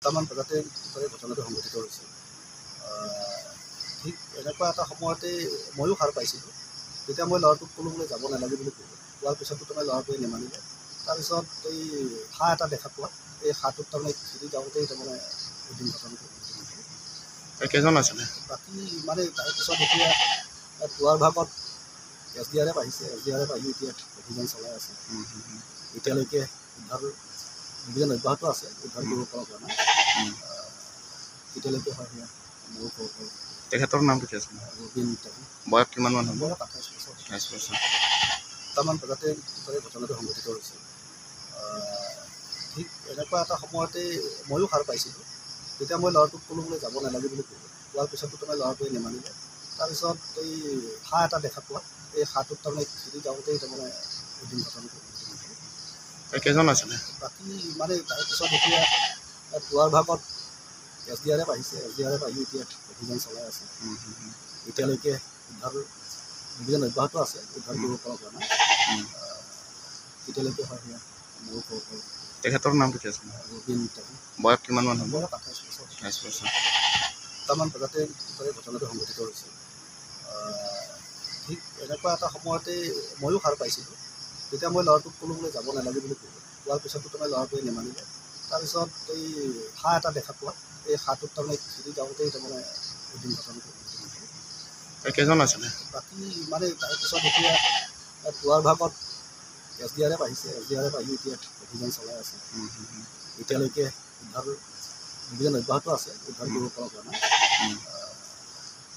দুটামান বজাতে ঘটনাটো সংঘটিত হৈছে। ঠিক এনেকুৱা এটা সময়তে ময়ো সাৰ পাইছিলোঁ। তেতিয়া মই ল'ৰাটোক ক'লোঁ বোলে যাব নালাগে বুলি ক'লোঁ। কোৱাৰ পিছতো তাৰমানে ল'ৰাটোৱে নেমানিলে। তাৰপিছত এই হাঁহ এটা দেখা পোৱা, এই হাঁহটোত তাৰমানে খেলি যাওঁতেই তাৰমানে এদিন ঘটনাটো কেইজন আছিলে? বাকী মানে তাৰপিছত এতিয়া পুৱাৰ ভাগত SDRF আহিছে। SDRF আহি এতিয়া অভিযান চলাই আছে। এতিয়ালৈকে উদ্ধাৰ অভিযান অব্যাহত আছে, উদ্ধাৰ কৰিব পৰা হোৱা নাই। এতিয়ালৈকে হয় সেয়া ময়ো ক'ব পাৰোঁ। তেখেতৰ নামটো কি আছিলে? ৰবিন টেঙা। বয়স কিমান মান হ'ব? বয়স 28 বছৰ। 28 বছৰ। দুটামান বজাতে ঘটনাটো সংঘটিত হৈছে। ঠিক এনেকুৱা এটা সময়তে ময়ো সাৰ পাইছিলোঁ। তেতিয়া মই ল'ৰাটোক ক'লোঁ বোলে যাব নালাগে বুলি ক'লোঁ। কোৱাৰ পিছতো তাৰমানে ল'ৰাটোৱে নেমানিলে। তাৰপিছত এই হাঁহ এটা দেখা পোৱা, এই হাঁহটোত তাৰমানে খেলি যাওঁতেই তাৰমানে এদিন ঘটনাটো কেইজন আছিলে? বাকী মানে তাৰপিছত এতিয়া পুৱাৰ ভাগত SDRF আহিছে। SDRF আহি এতিয়া অভিযান চলাই আছে। এতিয়ালৈকে উদ্ধাৰ অভিযান অব্যাহত আছে, উদ্ধাৰ কৰিব পৰা হোৱা নাই। এতিয়ালৈকে হয় সেয়া ময়ো ক'ব পাৰোঁ। তেখেতৰ নামটো কি আছিলে? ৰবিন টেঙা। বয়স কিমান মান হ'ব? বয়স 28 বছৰ। 28 বছৰ। দুটামান বজাতে ঘটনাটো সংঘটিত হৈছে। ঠিক এনেকুৱা এটা সময়তে ময়ো সাৰ পাইছিলোঁ। তেতিয়া মই ল'ৰাটোক ক'লোঁ বোলে যাব নালাগে বুলি ক'লোঁ। কোৱাৰ পিছতো তাৰমানে ল'ৰাটোৱে নেমানিলে। তাৰপিছত এই হাঁহ এটা দেখা পোৱা, এই হাঁহটোত তাৰমানে খেলি যাওঁতেই তাৰমানে এদিন ঘটনাটো কেইজন আছিলে? বাকী মানে তাৰপিছত এতিয়া পুৱাৰ ভাগত SDRF আহিছে। SDRF আহি এতিয়া অভিযান চলাই আছে। এতিয়ালৈকে উদ্ধাৰ অভিযান অব্যাহত আছে, উদ্ধাৰ কৰিব পৰা হোৱা নাই।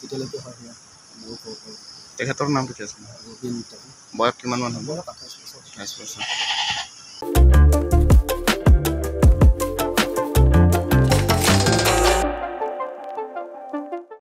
এতিয়ালৈকে হয় সেয়া ময়ো ক'ব পাৰোঁ। তেখেতৰ নামটো কি আছিলে? ৰবিন টেঙা। বয়স কিমান মান হ'ব? বয়স 28 বছৰ। 28 বছৰ।